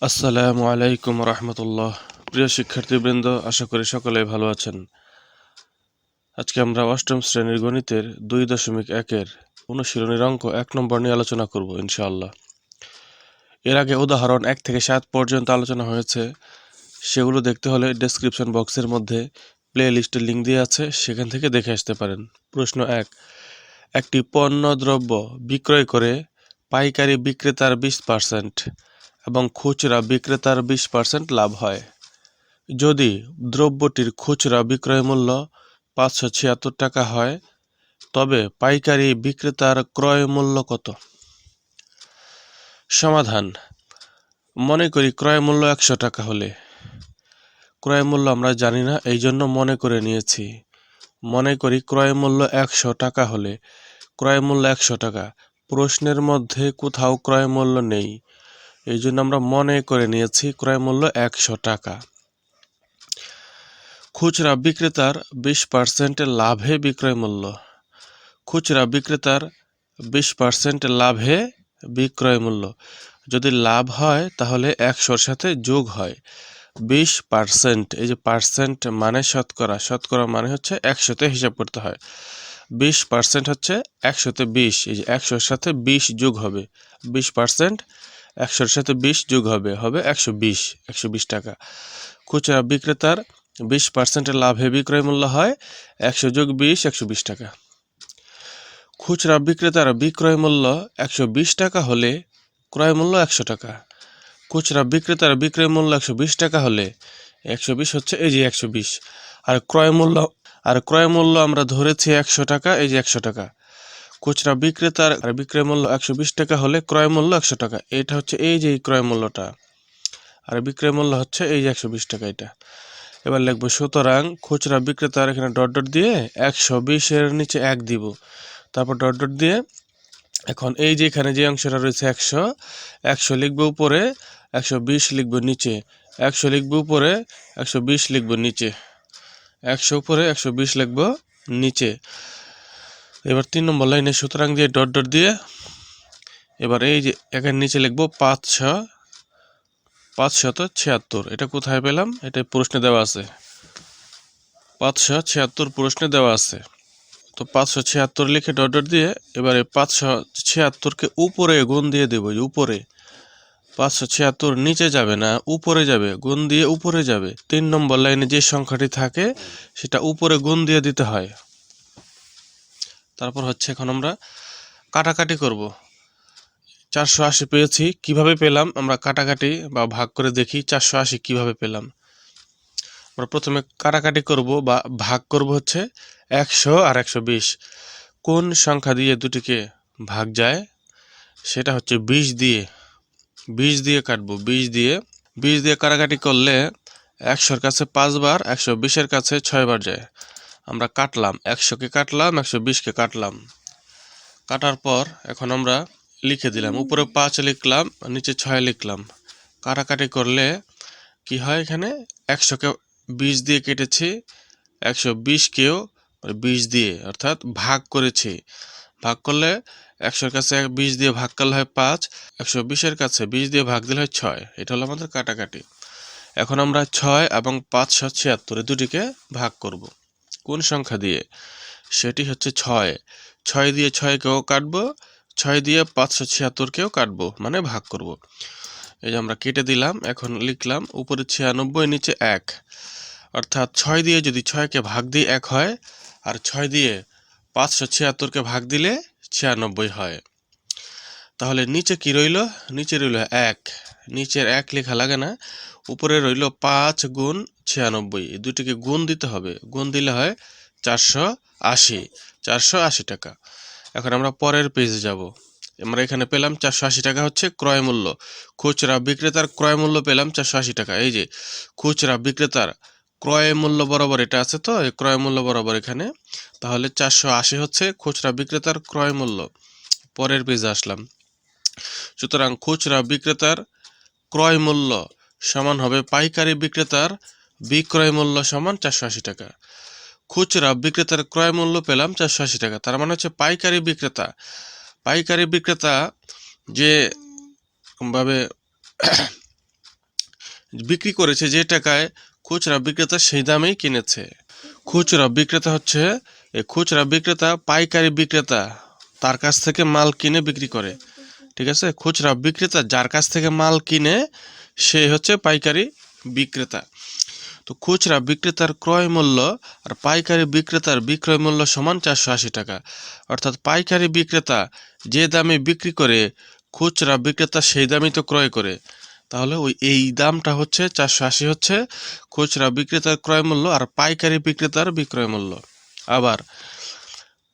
আসসালামু আলাইকুম রহমতুল্লাহ। প্রিয় শিক্ষার্থীবৃন্দ, আশা করি সকলেই ভালো আছেন। আজকে আমরা অষ্টম শ্রেণীর গণিতের 2.1-এর অনুশীলনীর অঙ্ক 1 নম্বর নিয়ে আলোচনা করব ইনশাআল্লাহ। এর আগে উদাহরণ 1 থেকে 7 পর্যন্ত আলোচনা হয়েছে, সেগুলো দেখতে হলে ডেসক্রিপশন বক্সের মধ্যে প্লে লিস্টের লিঙ্ক দিয়ে আছে, সেখান থেকে দেখে আসতে পারেন। প্রশ্ন 1, একটি পণ্য দ্রব্য বিক্রয় করে পাইকারি বিক্রেতার 20% এবং খুচরা বিক্রেতার 20% লাভ হয়। যদি দ্রব্যটির খুচরা বিক্রয় মূল্য 576 টাকা হয়, তবে পাইকারি বিক্রেতার ক্রয় মূল্য কত? সমাধান: মনে করি ক্রয় মূল্য 100 টাকা হলে, ক্রয় মূল্য আমরা জানি না, এই জন্য মনে করে নিয়েছি। মনে করি ক্রয় মূল্য 100 টাকা হলে, ক্রয় মূল্য 100 টাকা। প্রশ্নের মধ্যে কোথাও ক্রয় মূল্য নেই, এই জন্য আমরা মনে করে নিয়েছি ক্রয় মূল্য 100 টাকা। খুচরা বিক্রেতার 20% লাভে বিক্রয় মূল্য। খুচরা বিক্রেতার 20% লাভে বিক্রয় মূল্য। যদি লাভ হয় তাহলে 100-র সাথে যোগ হয় 20%। এই যে পার্সেন্ট মানে শতকরা, শতকরা মানে হচ্ছে 100-তে হিসাব করতে হয়। 20% হচ্ছে 100-তে 20, এই যে 100-র সাথে 20 যোগ হবে 20%, 100-র সাথে 20 যোগ হবে 120 টাকা। খুচরা বিক্রেতার 20% লাভে বিক্রয় মূল্য হয় 100 যোগ 20, 120 টাকা। খুচরা বিক্রেতার বিক্রয় মূল্য 120 টাকা হলে ক্রয় মূল্য 100 টাকা। খুচরা বিক্রেতার বিক্রয় মূল্য 120 টাকা হলে 120 হচ্ছে এই যে 120, আর ক্রয় মূল্য আমরা ধরেছি 100 টাকা, এই যে 100 টাকা। খুচরা বিক্রেতার বিক্রয় মূল্য 120 টাকা হলে ক্রয় মূল্য 100 টাকা, এটা হচ্ছে এই যে ক্রয় মূল্যটা, আর বিক্রয় মূল্য হচ্ছে এই যে 120 টাকা। এটা এবার লিখবো, সুতরাং খুচরা বিক্রেতার, এখানে ডট ডট দিয়ে 120-এর নিচে 1 দিব, তারপর ডট ডট দিয়ে এখন এই যে এখানে যে অংশটা রয়েছে 100 লিখবো উপরে, 120 লিখবো নিচে, 100 লিখবো উপরে, 120 লিখবো নিচে, 100 উপরে 120 লিখবো নিচে। এবার 3 নম্বর লাইনে সুতরাং দিয়ে ডট ডট দিয়ে এবার এই যে এখানে নিচে লিখবো 576। এটা কোথায় পেলাম? এটা প্রশ্নে দেওয়া আছে, 576 প্রশ্নে দেওয়া আছে। তো 576 লিখে ডট ডট দিয়ে এবারে 576-কে উপরে গুণ দিয়ে দেবো, উপরে। 576 নিচে যাবে না, উপরে যাবে, গুণ দিয়ে উপরে যাবে। 3 নম্বর লাইনে যে সংখ্যাটি থাকে সেটা উপরে গুণ দিয়ে দিতে হয়। তারপর হচ্ছে এখন আমরা কাটাকাটি করব। 480 পেয়েছি, কিভাবে পেলাম? আমরা কাটাকাটি বা ভাগ করে দেখি 480 কিভাবে পেলাম। আমরা প্রথমে কাটাকাটি করব বা ভাগ করব হচ্ছে 100 আর 120। কোন সংখ্যা দিয়ে দুটিকে ভাগ যায়? সেটা হচ্ছে 20 দিয়ে। 20 দিয়ে কাটবো, 20 দিয়ে কাটাকাটি করলে 100-র কাছে 5 বার, 120-এর কাছে 6 বার যায়। আমরা কাটলাম, 100-কে কাটলাম, 120-কে কাটলাম। কাটার পর এখন আমরা লিখে দিলাম, উপরে 5 লিখলাম, নিচে 6 লিখলাম। কাটাকাটি করলে কি হয়? এখানে 100-কে 20 দিয়ে কেটেছি, 120-কেও 20 দিয়ে, অর্থাৎ ভাগ করেছি। ভাগ করলে 100-র কাছে 20 দিয়ে ভাগ করলে হয় 5, 120-এর কাছে 20 দিয়ে ভাগ দিলে হয় 6। এটা হলো আমাদের কাটাকাটি। এখন আমরা 6 এবং 576 দুটিকে ভাগ করব। কোন সংখ্যা দিয়ে? সেটি হচ্ছে 6। 6 দিয়ে 6-কেও কাটবো, 6 দিয়ে 576-কেও কাটবো, মানে ভাগ করব। এই যে আমরা কেটে দিলাম, এখন লিখলাম উপরে 96, নিচে 1, অর্থাৎ 6 দিয়ে যদি 6-কে ভাগ দিয়ে 1 হয়, আর 6 দিয়ে 576-কে ভাগ দিলে 96 হয়। তাহলে নিচে কি রইল? নিচে রইল 1, নিচের 1 লেখা লাগে না, উপরে রইল 5 গুণ 96, এই দুটিকে গুণ দিতে হবে, গুণ দিলে হয় 480 টাকা। এখন আমরা পরের পেজে যাব। আমরা এখানে পেলাম 480 টাকা হচ্ছে ক্রয় মূল্য। খুচরা বিক্রেতার ক্রয় মূল্য পেলাম 480 টাকা। এই যে খুচরা বিক্রেতার ক্রয় মূল্য বরাবর এটা আছে, তো এই ক্রয় মূল্য বরাবর এখানে, তাহলে 480 হচ্ছে খুচরা বিক্রেতার ক্রয় মূল্য। পরের পেজে আসলাম। সুতরাং খুচরা বিক্রেতার ক্রয় মূল্য সমান হবে পাইকারি বিক্রেতার বিক্রয় মূল্য সমান 480 টাকা। খুচরা বিক্রেতার ক্রয় মূল্য পেলাম 480 টাকা, তার মানে হচ্ছে পাইকারি বিক্রেতা যে ভাবে বিক্রি করেছে যে টাকায় খুচরা বিক্রেতা সেই দামেই কিনেছে। খুচরা বিক্রেতা হচ্ছে খুচরা বিক্রেতা পাইকারি বিক্রেতা তার কাছ থেকে মাল কিনে বিক্রি করে। ঠিক আছে, খুচরা বিক্রেতা যার কাছ থেকে মাল কিনে সে হচ্ছে পাইকারি বিক্রেতা। তো খুচরা বিক্রেতার ক্রয় মূল্য আর পাইকারি বিক্রেতার বিক্রয় মূল্য সমান 480 টাকা। অর্থাৎ পাইকারি বিক্রেতা যে দামে বিক্রি করে খুচরা বিক্রেতা সেই দামই তো ক্রয় করে। তাহলে এই দামটা হচ্ছে 480 হচ্ছে খুচরা বিক্রেতার ক্রয় মূল্য আর পাইকারি বিক্রেতার বিক্রয় মূল্য। আবার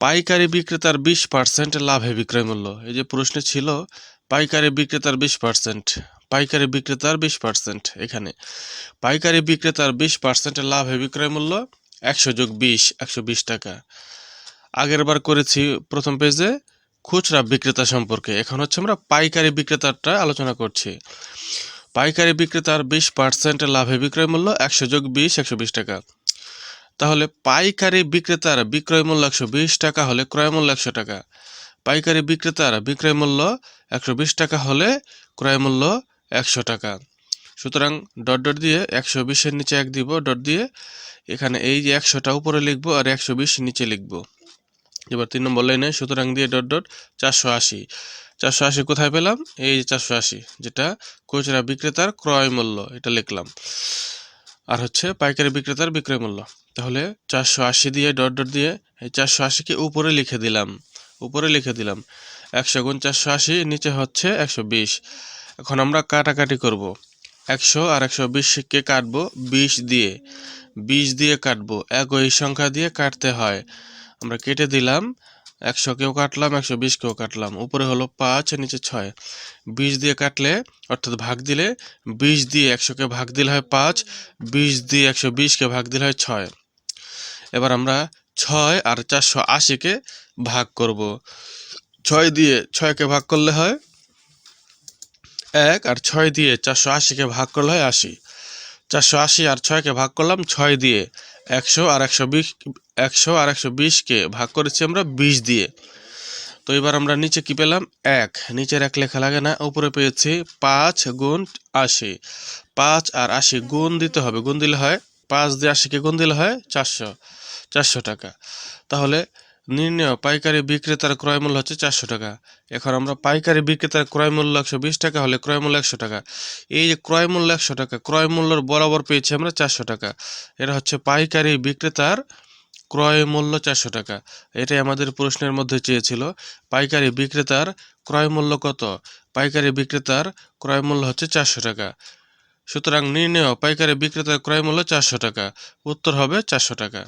পাইকারি বিক্রেতার 20% লাভে বিক্রয় মূল্য। এই যে প্রশ্নে ছিল পাইকারি বিক্রেতার 20%, পাইকারি বিক্রেতার 20%, এখানে পাইকারি বিক্রেতার 20% লাভে বিক্রয় মূল্য 100 যোগ 20 120 টাকা। আগের বার করেছি প্রথম পেজে খুচরা বিক্রেতা সম্পর্কে, এখন হচ্ছে আমরা পাইকারি বিক্রেতারটা আলোচনা করছি। পাইকারি বিক্রেতার 20% লাভে বিক্রয় মূল্য 100 যোগ 20 120 টাকা। তাহলে পাইকারি বিক্রেতার বিক্রয় মূল্য 120 টাকা হলে ক্রয় মূল্য 100 টাকা। পাইকারি বিক্রেতার বিক্রয় মূল্য 120 টাকা হলে ক্রয় মূল্য 100 টাকা। সুতরাং ডট ডট দিয়ে 120-এর নিচে 1 দিব, ডট দিয়ে এখানে এই যে 100টা উপরে লিখবো আর 120 নিচে লিখবো। এবার 3 নম্বর লাইনে সুতরাং দিয়ে ডট ডট 480। 480 কোথায় পেলাম? এই যে 480, যেটা খুচরা বিক্রেতার ক্রয় মূল্য, এটা লিখলাম। আর হচ্ছে পাইকারি বিক্রেতার বিক্রয় মূল্য। তাহলে 480 দিয়ে ডট ডট দিয়ে এই 480-কে উপরে লিখে দিলাম, 100 গুণ 480, নিচে হচ্ছে 120। এখন আমরা কাটাকাটি করব। 100 আর 120-কে কাটবো 20 দিয়ে, 20 দিয়ে কাটবো, একই সংখ্যা দিয়ে কাটতে হয়। আমরা কেটে দিলাম, 100-কেও কাটলাম 120-কেও কাটলাম, উপরে হলো 5 নিচে 6। 20 দিয়ে কাটলে অর্থাৎ ভাগ দিলে 20 দিয়ে 100-কে ভাগ দিলে হয় 5, 20 দিয়ে 120-কে ভাগ দিলে হয় 6। এবার আমরা 6 আর 480-কে ভাগ করব। 6 দিয়ে 6-কে ভাগ করলে হয় 1, আর 6 দিয়ে 480-কে ভাগ করলে হয় 80। 480 আর 6-কে ভাগ করলাম 6 দিয়ে, 100 আর 120-কে ভাগ করেছি আমরা 20 দিয়ে। তো এবার আমরা নিচে কি পেলাম? 1, নিচের 1 লেখা লাগে না, উপরে পেয়েছি 5 গুণ 80। 5 আর 80 গুণ দিতে হবে, গুণ দিলে হয় 5 দিয়ে 80-কে গুণ দিলে হয় 400 টাকা। তাহলে নির্ণয় পাইকারি বিক্রেতার ক্রয় মূল্য হচ্ছে 400 টাকা। এখন আমরা পাইকারি বিক্রেতার ক্রয় মূল্য 120 টাকা হলে ক্রয় মূল্য 100 টাকা। এই যে ক্রয় মূল্য 100 টাকা, ক্রয় মূল্যর বরাবর পেয়েছি আমরা 400 টাকা। এটা হচ্ছে পাইকারি বিক্রেতার ক্রয় মূল্য 400 টাকা। এটাই আমাদের প্রশ্নের মধ্যে চেয়েছিল। পাইকারি বিক্রেতার ক্রয় মূল্য কত? পাইকারি বিক্রেতার ক্রয় মূল্য হচ্ছে 400 টাকা। সুতরাং নির্ণয় পাইকারি বিক্রেতার ক্রয় মূল্য 400 টাকা। উত্তর হবে 400 টাকা।